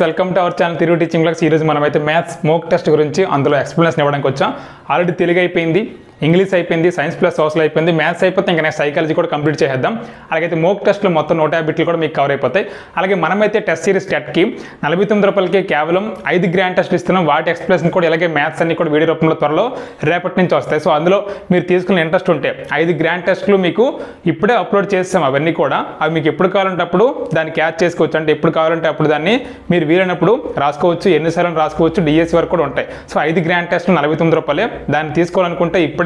Welcome to our channel Telugu teaching class. ఈరోజు మనమైతే maths mock test గురించి అందులో ఎక్స్ప్లెనేషన్ ఇవ్వడానికి వచ్చాం. ఆల్రెడీ తెలుగు అయిపోయింది, ఇంగ్లీష్ అయిపోయింది, సైన్స్ ప్లస్ సోషల్ అయిపోయింది, మ్యాథ్స్ అయిపోతే ఇంకా నెక్స్ట్ సైకాలజీ కూడా కంప్లీట్ చేద్దాం. అలాగైతే మోక్ టెస్ట్లో మొత్తం 150 కూడా మీకు కవర్ అయిపోతాయి. అలాగే మనమైతే టెస్ట్ సిరీస్ టెట్కి 49 రూపాయలకి కేవలం 5 గ్రాండ్ టెస్ట్లు ఇస్తున్నాం. వాటి ఎక్స్ప్లెనేషన్ కూడా ఇలాగే మ్యాథ్స్ అన్ని కూడా వీడియో రూపంలో త్వరలో రేపటి నుంచి వస్తాయి. సో అందులో మీరు తీసుకున్న ఇంట్రెస్ట్ ఉంటే 5 గ్రాండ్ టెస్ట్లు మీకు ఇప్పుడే అప్లోడ్ చేస్తాం. అవన్నీ కూడా అవి మీకు ఎప్పుడు కావాలంటే అప్పుడు దాన్ని క్యాచ్ చేసుకోవచ్చు. అంటే ఎప్పుడు కావాలంటే అప్పుడు దాన్ని మీరు వీలైనప్పుడు రాసుకోవచ్చు, ఎన్నిసార్లు రాసుకోవచ్చు, డిఎస్సి వరకు కూడా ఉంటాయి. సో 5 గ్రాండ్ టెస్ట్లు 49 రూపాయలే. దాన్ని తీసుకోవాలనుకుంటే ఇప్పుడే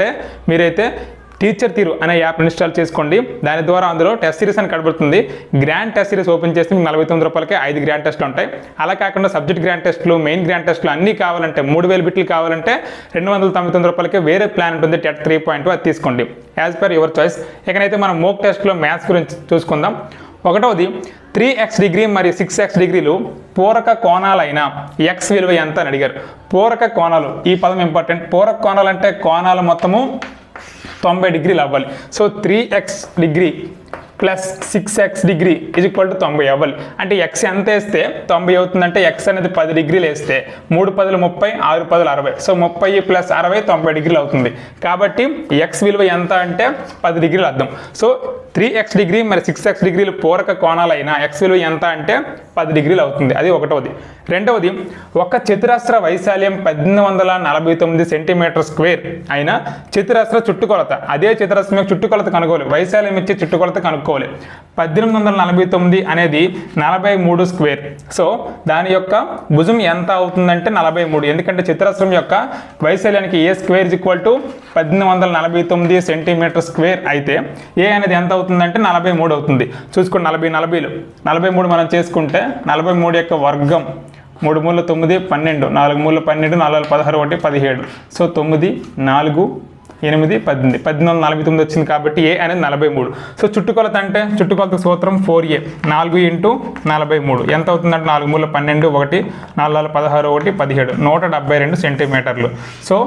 మీరైతే టీచర్ తీరు అనే యాప్ ఇన్స్టాల్ చేసుకోండి. దాని ద్వారా అందులో టెస్ట్ సిరీస్ అని కనబడుతుంది. గ్రాండ్ టెస్ట్ సిరీస్ ఓపెన్ చేస్తే మీకు 49 రూపాయలకి 5 గ్రాండ్ టెస్ట్లు ఉంటాయి. అలా కాకుండా సబ్జెక్ట్ గ్రాండ్ టెస్ట్లు, మెయిన్ గ్రాండ్ టెస్ట్లు అన్నీ కావాలంటే 3000 బిట్లు కావాలంటే 299 రూపాయలకి వేరే ప్లాన్ ఉంటుంది, టెట్ 3.2. అది తీసుకోండి యాజ్ పర్ యువర్ చాయిస్. ఇకనైతే మనం మోక్ టెస్ట్లో మ్యాథ్స్ గురించి చూసుకుందాం. ఒకటవది 3x డిగ్రీ మరియు 6x డిగ్రీలు పూరక కోణాలైన x విలువ ఎంత అని అడిగారు. పూరక కోణాలు, ఈ పదం ఇంపార్టెంట్. పూరక కోణాలు అంటే కోణాలు మొత్తము 90 డిగ్రీలు అవ్వాలి. So 3x degree plus 6x degree is equal to 90 అవ్వాలి. అంటే x ఎంత వేస్తే 90 అవుతుందంటే x అనేది 10 డిగ్రీలు వేస్తే 3 10 30, 6 10 60. సో 30 ప్లస్ 60 90 డిగ్రీలు అవుతుంది. కాబట్టి x విలువ ఎంత అంటే 10 డిగ్రీలు అర్థం. సో 3x డిగ్రీ మరి 6x డిగ్రీలు పూరక కోణాలైన x విలువ ఎంత అంటే 10 డిగ్రీలు అవుతుంది. అది ఒకటవది. రెండవది, ఒక చతురస్ర వైశాల్యం 1849 సెంటీమీటర్ స్క్వేర్ అయిన చతురస్ర చుట్టుకొలత. అదే చతురస్రం చుట్టుకొలత కనుక్కోవాలి, వైశాల్యం ఇచ్చే చుట్టుకొలత కనుక్కోవాలి. 1849 అనేది 43 స్క్వేర్. సో దాని యొక్క భుజం ఎంత అవుతుందంటే 43. ఎందుకంటే చతురస్రం యొక్క వైశాల్యానికి A square is equal to 1849 centimetre square అయితే ఏ అనేది ఎంత అవుతుందంటే 43 అవుతుంది. చూసుకోండి, 40 40లు 43 మనం చేసుకుంటే 43 యొక్క వర్గం 3 మూల 9 12, 4 మూల 12, 4 16 1 17. సో 9 4 8 18, 1849 వచ్చింది కాబట్టి ఏ అనేది 43. సో చుట్టుకొలత అంటే చుట్టుకొలత సూత్రం 4a, 4 ఇంటూ 43 ఎంత అవుతుందంటే 4 మూల 12 1, 4 16 1 17, 172 సెంటీమీటర్లు. సో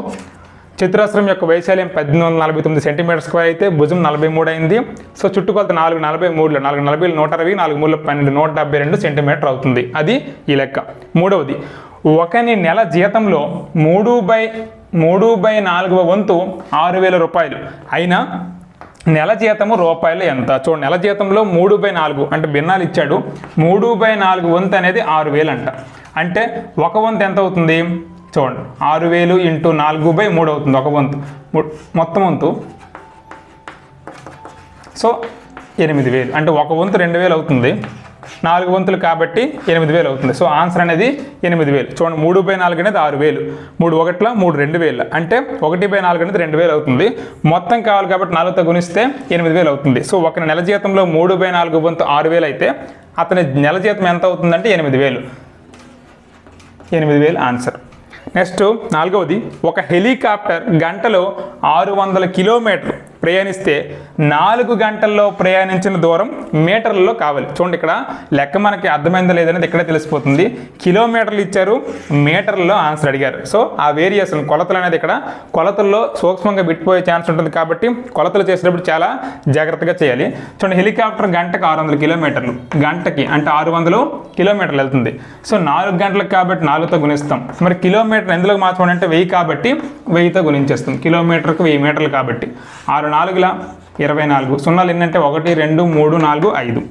చతురస్రం యొక్క వైశాల్యం 1849 సెంటీమీటర్ స్క్వేర్ అయితే భుజం 43 అయింది. సో చుట్టుకొలత 4 43లో 4 40 120, 4 మూల 12 172 సెంటీమీటర్ అవుతుంది. అది ఈ లెక్క. మూడవది, ఒకని నెల జీతంలో 3/4 వంతు 6000 రూపాయలు అయినా నెల జీతము రూపాయలు ఎంత? చూడండి, నెల జీతంలో 3/4 అంటే భిన్నాలు ఇచ్చాడు. 3/4 వంతు అనేది 6000 అంట. అంటే ఒక వంతు ఎంత అవుతుంది చూడండి, 6000 ఇంటూ 4/3 అవుతుంది ఒక వంతు. మొత్తం వంతు సో 8000. అంటే ఒక వంతు 2000 అవుతుంది, 4 వంతులు కాబట్టి 8000 అవుతుంది. సో ఆన్సర్ అనేది 8000. చూడండి, 3/4 అనేది 6000, 3 1ల 3 2000, అంటే 1/4 అనేది 2000 అవుతుంది. మొత్తం కావాలి కాబట్టి 4తో గుణిస్తే 8000 అవుతుంది. సో ఒక నెల జీతంలో 3/4 వంతు 6000 అయితే అతని నెల జీతం ఎంత అవుతుందంటే 8000. 8000 ఆన్సర్. నెక్స్ట్ నాలుగవది, ఒక హెలికాప్టర్ గంటలో 600 కిలోమీటర్లు ప్రయాణిస్తే 4 గంటల్లో ప్రయాణించిన దూరం మీటర్లలో కావాలి. చూడండి, ఇక్కడ లెక్క మనకి అర్థమైందో లేదనేది ఇక్కడే తెలిసిపోతుంది. కిలోమీటర్లు ఇచ్చారు, మీటర్లలో ఆన్సర్ అడిగారు. సో ఆ వేరియేషన్ కొలతలు అనేది ఇక్కడ కొలతల్లో సూక్ష్మంగా బిట్టిపోయే ఛాన్స్ ఉంటుంది కాబట్టి కొలతలు చేసేటప్పుడు చాలా జాగ్రత్తగా చేయాలి. చూడండి, హెలికాప్టర్ గంటకి 600 కిలోమీటర్లు, గంటకి అంటే 600 కిలోమీటర్లు వెళ్తుంది. సో 4 గంటలకు కాబట్టి 4తో గుణిస్తాం. మరి కిలోమీటర్ ఎందులో మార్చుకోండి అంటే 1000 కాబట్టి 1000తో గుణించేస్తాం. కిలోమీటర్కు 1000 మీటర్లు కాబట్టి 6 4ల 24. సున్నాలు ఎన్నంటే 1 2 3 4 5,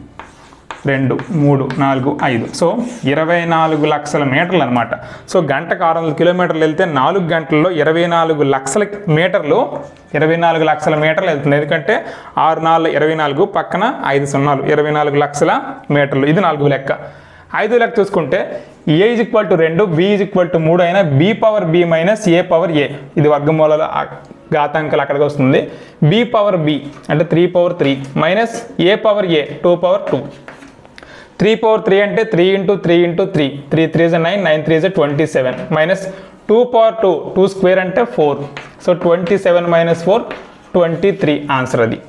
2 3 4 5. సో 24 లక్షల మీటర్లు అనమాట. సో గంటకు 600 కిలోమీటర్లు వెళ్తే 4 గంటల్లో 24 లక్షల మీటర్లు, 24 లక్షల మీటర్లు వెళ్తుంది. ఎందుకంటే 6 4 24, పక్కన 5 సున్నాలు, 24 లక్షల మీటర్లు. ఇది 4వ లెక్క. 5వ లెక్క చూసుకుంటే a = 2, b = 3 అయినా b power b minus a power a. ఇది వర్గమూలాల ఘాతాంకాలు అక్కడికి వస్తుంది. b పవర్ b అంటే 3 power 3 minus a power a 2 power 2. 3 power 3 అంటే 3 into 3 into 3, 3 3 is 9, 9 3 is 27 minus 2 power 2, 2 square అంటే 4. సో 27 మైనస్ 4 23 ఆన్సర్ అది.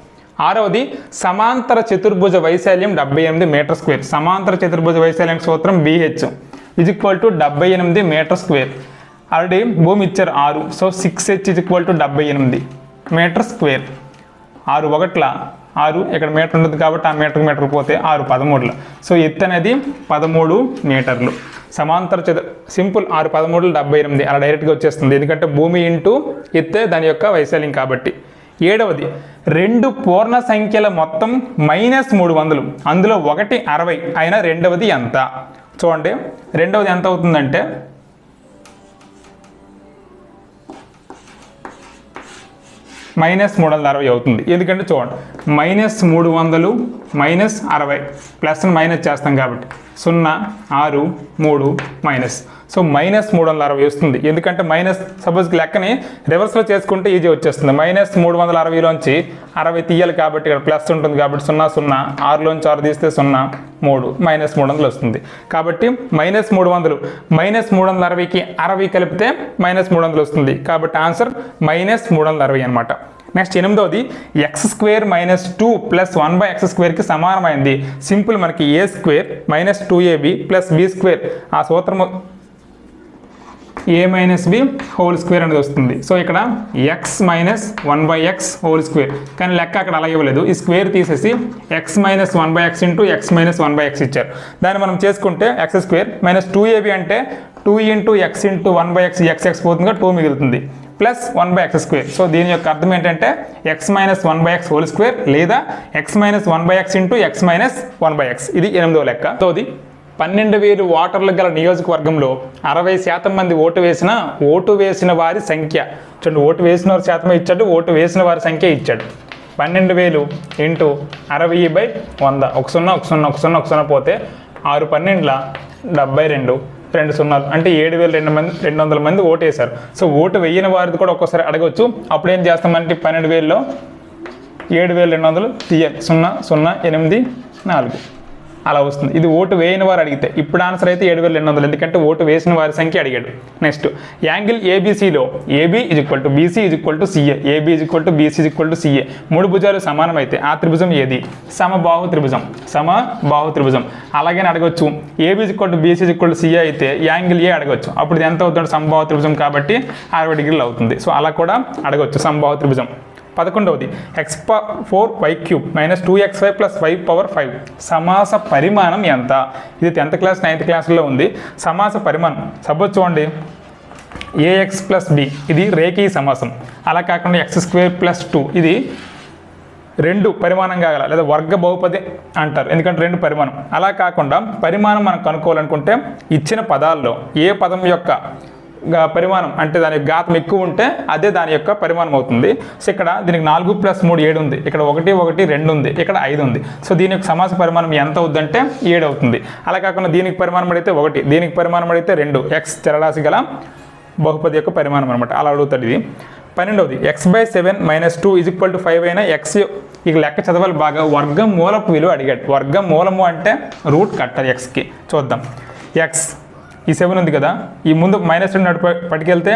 ఆరవది, సమాంతర చతుర్భుజ వైశాల్యం 78 మీటర్ స్క్వేర్. సమాంతర చతుర్భుజ వైశాల్యం సూత్రం BH is equal to 78 metre square. Already భూమి ఇచ్చారు 6. So 6H is equal to 78 metre square. 6 1ల 6 ఇక్కడ మీటర్ ఉంటుంది కాబట్టి ఆ మీటర్ పోతే 6 13లు. సో ఎత్తు అనేది 13 మీటర్లు. సమాంతర సింపుల్ 6 13 78 అలా డైరెక్ట్గా వచ్చేస్తుంది, ఎందుకంటే భూమి ఇంటూ ఎత్తే దాని యొక్క వైశాల్యం కాబట్టి. 7వది 2 పూర్ణ సంఖ్యల మొత్తం -300, అందులో ఒకటి 60 అయినా రెండవది ఎంత? చూడండి, రెండవది ఎంత అవుతుందంటే -360 అవుతుంది. ఎందుకంటే చూడండి, -300 -60 ప్లస్ మైనస్ చేస్తాం కాబట్టి 0 6 3 మైనస్, సో -360 వస్తుంది. ఎందుకంటే సపోజ్ లెక్కని రివర్స్లో చేసుకుంటే ఈజీ వచ్చేస్తుంది. -360లోంచి 60 తీయాలి కాబట్టి ఇక్కడ ప్లస్ ఉంటుంది కాబట్టి 0 0, 6లోంచి 6 తీస్తే 0 3 -300 వస్తుంది. కాబట్టి -300 -360కి 60 కలిపితే -300 వస్తుంది. కాబట్టి ఆన్సర్ -360 అనమాట. Next 8వది x² - 2 + 1/x²కి సమానమైంది. సింపుల్, మనకి a² - 2ab + b² ఆ సూత్రము a - b హోల్ స్క్వేర్ అనేది వస్తుంది. సో ఇక్కడ x - 1/x² కానీ లెక్క అక్కడ అలా ఇవ్వలేదు, ఈ స్క్వేర్ తీసేసి x - 1/x into x - 1/x ఇచ్చారు. దాన్ని మనం చేసుకుంటే x² - 2ab అంటే 2 into x into 1/x x పోతుందిగా 2 మిగులుతుంది ప్లస్ 1/x². సో దీని యొక్క అర్థం ఏంటంటే x - 1/x² లేదా x - 1/x into x - 1/x. ఇది 8వ లెక్క. తోది 12,000 ఓటర్లు గల నియోజకవర్గంలో 60% మంది ఓటు వేసిన వారి సంఖ్య చూడండి, ఓటు వేసిన వారి శాతమే ఇచ్చాడు, ఓటు వేసిన వారి సంఖ్య ఇచ్చాడు. 12,000 ఇంటూ 60/100, 1 0 1 0 1 0 1 0 పోతే 6 12 72 2 0 అంటే 7,200 మంది ఓటు వేశారు. సో ఓటు వేయని వారిది కూడా ఒక్కోసారి అడగవచ్చు. అప్పుడు ఏం చేస్తామంటే 12,000లో 7,200 తీయాలి, 0 0 8 4 అలా వస్తుంది. ఇది ఓటు వేయని వారు అడిగితే, ఇప్పుడు ఆన్సర్ అయితే 7,200 ఎందుకంటే ఓటు వేసిన వారి సంఖ్య అడిగాడు. నెక్స్ట్ యాంగిల్ ఏబిసిలో AB = BC = CA, AB = BC = CA 3 భుజాలు సమానమైతే ఆ త్రిభుజం ఏది? సమబాహు త్రిభుజం. అలాగే అడగవచ్చు AB = BC = CA అయితే యాంగిల్ A అడగవచ్చు. అప్పుడు ఇది ఎంత అవుతుంది? సమబాహు త్రిభుజం కాబట్టి 60 డిగ్రీలు అవుతుంది. సో అలా కూడా అడగవచ్చు సమబాహు త్రిభుజం. 11వది x⁴y³ - 2xy + y⁴5 సమాస పరిమాణం ఎంత? ఇది 10th క్లాస్ 9th క్లాసులో ఉంది. సమాస పరిమాణం సపోజ్ చూడండి, ax + b ఇది రేఖీయ సమాసం. అలా కాకుండా x² + 2 ఇది 2 పరిమాణం కాగల లేదా వర్గ బహుపది అంటారు, ఎందుకంటే 2 పరిమాణం. అలా కాకుండా పరిమాణం మనం కనుక్కోవాలనుకుంటే ఇచ్చిన పదాల్లో ఏ పదం యొక్క పరిమాణం అంటే దాని ఘాతం ఎక్కువ ఉంటే అదే దాని యొక్క పరిమాణం అవుతుంది. సో ఇక్కడ దీనికి 4 + 3 7 ఉంది, ఇక్కడ 1 1 2 ఉంది, ఇక్కడ 5 ఉంది. సో దీని యొక్క సమాస పరిమాణం ఎంత అవుతుందంటే 7 అవుతుంది. అలా కాకుండా దీనికి పరిమాణం అడిగితే 1, దీనికి పరిమాణం అడిగితే 2, x చరరాశి గల బహుపది యొక్క పరిమాణం అనమాట. అలా అడుగుతాడు. ఇది 12వది x/7 - 2 = 5 అయినా x ఇక లెక్క చదవాలి బాగా. వర్గం మూలపు విలువ అడిగాడు. వర్గం మూలము అంటే రూట్ కట్టాలి xకి. చూద్దాం, x ఈ 7 ఉంది కదా, ఈ ముందు -2 పట్టుకెళ్తే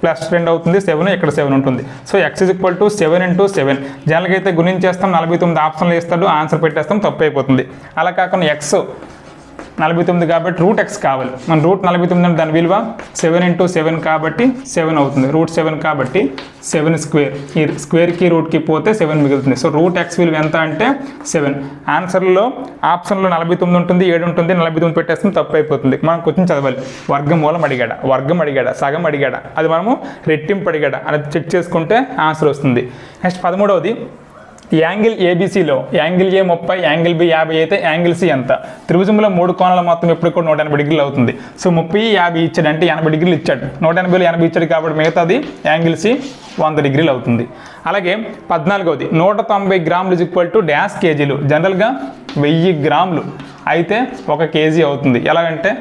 +2 అవుతుంది, 7 ఇక్కడ 7 ఉంటుంది. సో x = 7 × 7 జనరల్గా అయితే గుణించేస్తాం, 49 ఆప్షన్లు ఇస్తాడు, ఆన్సర్ పెట్టేస్తాం, తప్పు అయిపోతుంది. అలా కాకుండా x 49 కాబట్టి √x కావాలి. మన √49 అంటే దాని విలువ 7 × 7 కాబట్టి 7 అవుతుంది. √7 కాబట్టి 7². ఈ స్క్వేర్కి రూట్కి పోతే 7 మిగులుతుంది. సో √x విలువ ఎంత అంటే 7. ఆన్సర్లో ఆప్షన్లో 49 ఉంటుంది, 7 ఉంటుంది, 49 పెట్టేస్తే తప్పు అయిపోతుంది. మనం కొంచెం చదవాలి. వర్గమూలం అడిగాడా, సగం అడిగాడా, అది మనము రెట్టింపు అడిగాడా అనేది చెక్ చేసుకుంటే ఆన్సర్ వస్తుంది. నెక్స్ట్ 13వది యాంగిల్ ఏబిసిలో యాంగిల్ A 30, యాంగిల్ B 50 అయితే యాంగిల్ C ఎంత? త్రిభుజంలో 3 కోణాల మొత్తం ఎప్పుడు కూడా 180 డిగ్రీలు అవుతుంది. సో 30 50 ఇచ్చాడు అంటే 80 డిగ్రీలు ఇచ్చాడు, 180లో 80 ఇచ్చాడు కాబట్టి మిగతాది యాంగిల్ C 100 డిగ్రీలు అవుతుంది. అలాగే 14వది 190 గ్రాములు = కేజీలు. జనరల్గా 1000 గ్రాములు అయితే 1 కేజీ అవుతుంది. ఎలాగంటే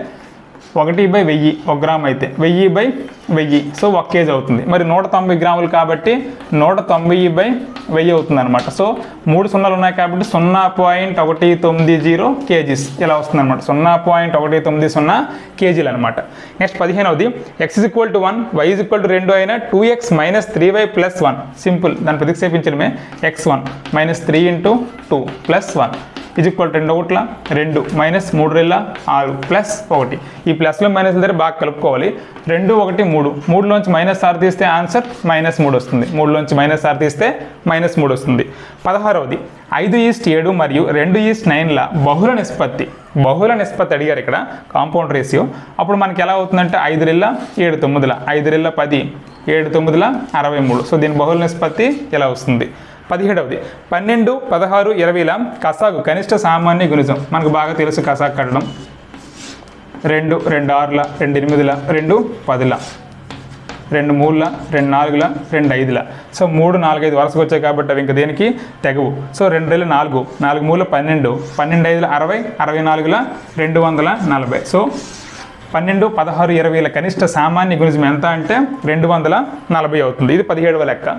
1/1000 1 గ్రామ్ అయితే 1000/1000 సో 1 కేజీ అవుతుంది. మరి 190 గ్రాములు కాబట్టి 190/1000 అవుతుంది అనమాట. సో 3 సున్నాలు ఉన్నాయి కాబట్టి 0.190 కేజీస్ ఇలా వస్తుంది అనమాట. 0.190 కేజీలు అనమాట. నెక్స్ట్ 15వది x = 1 y = 2 అయినా 2x - 3y + 1 సింపుల్, దాన్ని ప్రతిక్షేపించడమే x1 - 3 × 2 + 1 ఈజ్ ఈక్వల్ 2 ఒకట్ల 2 మైనస్ 3 రెళ్ళ 6 ప్లస్ 1. ఈ ప్లస్లో మైనస్ దగ్గర బాగా కలుపుకోవాలి. 2 1 3, 3లోంచి -6 తీస్తే ఆన్సర్ -3 వస్తుంది. 3లోంచి -6 తీస్తే -3 వస్తుంది. 16వది 5:7 మరియు 2:9ల బహుళ నిష్పత్తి. బహుళ నిష్పత్తి అడిగారు ఇక్కడ, కాంపౌండ్ రేషియో. అప్పుడు మనకి ఎలా అవుతుందంటే 5 రెళ్ళ 7 9ల, 5 రెళ్ళ 10, 7 9ల 63. సో దీని బహుళ నిష్పత్తి ఎలా వస్తుంది. 17వది 12, 16, 20ల కసాగు కనిష్ట సామాన్య గుణిజం. మనకు బాగా తెలుసు కసాగు కట్టడం. 2 2 6ల, 2 8ల, 2 10ల, 2 3ల, 2 4ల, 2 5ల. సో 3 4 5 వరుసకు వచ్చాయి కాబట్టి అవి ఇంకా దేనికి తెగవు. సో 2 రెళ్ళ 4, 4 3ల 12, 12 5ల 60, 64ల 240. సో 12, 16, 20ల కనిష్ట సామాన్య గుణిజం ఎంత అంటే 240 అవుతుంది. ఇది 17వ లెక్క.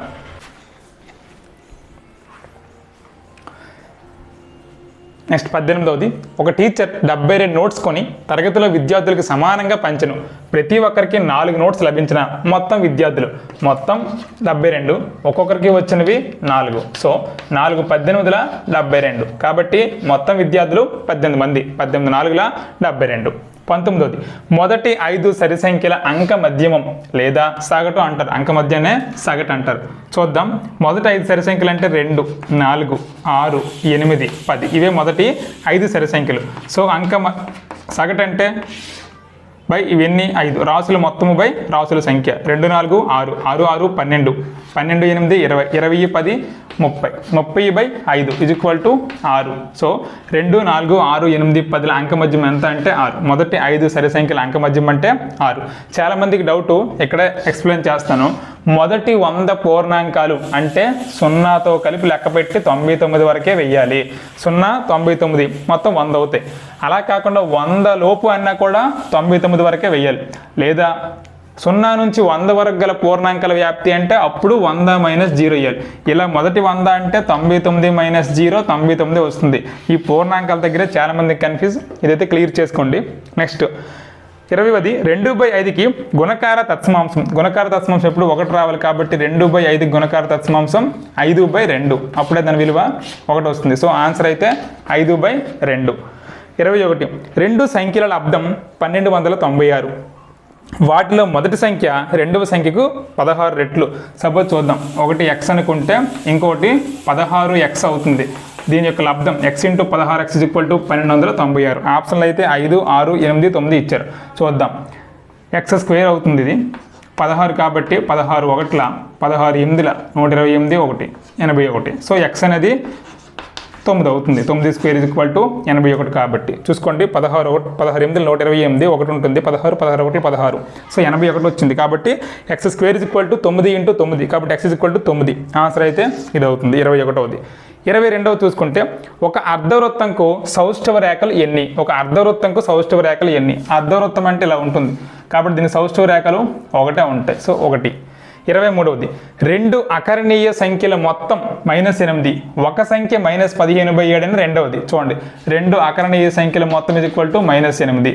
నెక్స్ట్ 18వది ఒక టీచర్ 72 నోట్స్ కొని తరగతిలో విద్యార్థులకు సమానంగా పంచెను. ప్రతి ఒక్కరికి 4 నోట్స్ లభించిన మొత్తం విద్యార్థులు మొత్తం 72, ఒక్కొక్కరికి వచ్చినవి 4. సో 4 18ల 72 కాబట్టి మొత్తం విద్యార్థులు 18 మంది. 18 4ల 72. 19వది మొదటి 5 సరి సంఖ్యల అంక మధ్యమం లేదా సగటు అంటారు. అంక మధ్యనే సగటు అంటారు. చూద్దాం. మొదటి 5 సరి సంఖ్యలు అంటే 2 4 6 8 10. ఇవే మొదటి 5 సరి సంఖ్యలు. సో సగటు అంటే బై ఇవన్నీ 5 రాసులు మొత్తము బై రాసుల సంఖ్య. 2 4 6 6 6 12 12 8 20 20 10 30 30 by 5 is equal to 6. So 2 4 6 8 10ల అంక మధ్యం ఎంత అంటే 6. మొదటి 5 సరి సంఖ్యల అంక మధ్యం అంటే 6. చాలామందికి డౌటు ఇక్కడే ఎక్స్ప్లెయిన్ చేస్తాను. మొదటి 100 పూర్ణాంకాలు అంటే 0తో కలిపి లెక్క పెట్టి 99 వరకే వెయ్యాలి. 0 99 మొత్తం 100 అవుతాయి. అలా కాకుండా 100 లోపు అన్నా కూడా 99 వరకే వెయ్యాలి. లేదా 0 నుంచి 100 వరకు గల పూర్ణాంకాల వ్యాప్తి అంటే అప్పుడు 100 - 0 వేయాలి. ఇలా మొదటి 100 అంటే 99 - 0 99 వస్తుంది. ఈ పూర్ణాంకాల దగ్గర చాలామంది కన్ఫ్యూజ్. ఇదైతే క్లియర్ చేసుకోండి. నెక్స్ట్ 20వది 2/5కి గుణకార తత్సమాంశం. గుణకార తత్సమాంశం ఎప్పుడు 1 రావాలి కాబట్టి 2/5కి గుణకార తత్సమాంశం 5/2. అప్పుడే దాని విలువ 1 వస్తుంది. సో ఆన్సర్ అయితే 5/2. 21 2 సంఖ్యల లబ్ధం 1296. వాటిలో మొదటి సంఖ్య రెండవ సంఖ్యకు 16 రెట్లు. సపోజ్ చూద్దాం. ఒకటి x అనుకుంటే ఇంకోటి 16x అవుతుంది. దీని యొక్క లబ్ధం x × 16x = 1296. ఆప్షన్లు అయితే 5 6 8 9 ఇచ్చారు. చూద్దాం. x² అవుతుంది. ఇది 16 కాబట్టి 16 ఒకట్ల 16 8ల 128 1 81. సో x అనేది 9 అవుతుంది. 9² = 81 కాబట్టి చూసుకోండి. 16 8 128 1 ఉంటుంది. 16 16 1 16. సో 81 వచ్చింది కాబట్టి x² = 9 × 9 కాబట్టి x = 9. ఆన్సర్ అయితే ఇది అవుతుంది. 21వది. 22వ చూసుకుంటే ఒక అర్ధవృత్తంకు సౌష్ఠవ రేఖలు ఎన్ని? ఒక అర్ధవృత్తంకు సౌష్ఠవ రేఖలు ఎన్ని? అర్ధవృత్తం అంటే ఇలా ఉంటుంది కాబట్టి దీని సౌష్ఠవ రేఖలు 1 ఉంటాయి. సో 1. 23వది 2 అకరణీయ సంఖ్యల మొత్తం -8. ఒక సంఖ్య -15/7 అని రెండవది. చూడండి. 2 అకరణీయ సంఖ్యల మొత్తం = -8.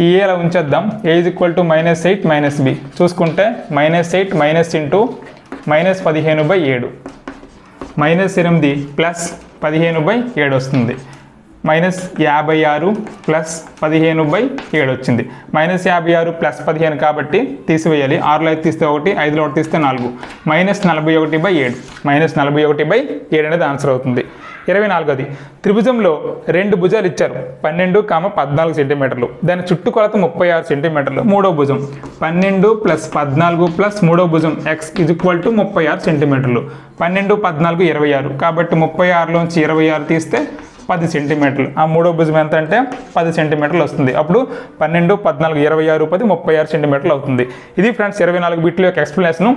ఈ ఎలా ఉంచేద్దాం. a = -8 - b. చూసుకుంటే -8 - * -15/7 -8 ప్లస్ 15/7 వస్తుంది. -56 ప్లస్ 15/7 వచ్చింది. -56 ప్లస్ 15 కాబట్టి తీసివేయాలి. 6లో అయితే తీస్తే 1, 5లో ఒకటి తీస్తే 4. -41/7 -41/7 అనేది ఆన్సర్ అవుతుంది. 24వది త్రిభుజంలో 2 భుజాలు ఇచ్చారు. 12, 14 సెంటీమీటర్లు. దాని చుట్టుకొలత 36 సెంటీమీటర్లు. మూడో భుజం 12 + 14 + మూడో భుజం x = 36 సెంటీమీటర్లు. 12 14 26 కాబట్టి 36లోంచి 26 తీస్తే 10 సెంటీమీటర్లు. ఆ మూడో భుజం ఎంత అంటే 10 సెంటీమీటర్లు వస్తుంది. అప్పుడు 12 14 26 10 36 సెంటీమీటర్లు అవుతుంది. ఇది ఫ్రెండ్స్ 24 బిట్ల యొక్క ఎక్స్ప్లెనేషన్.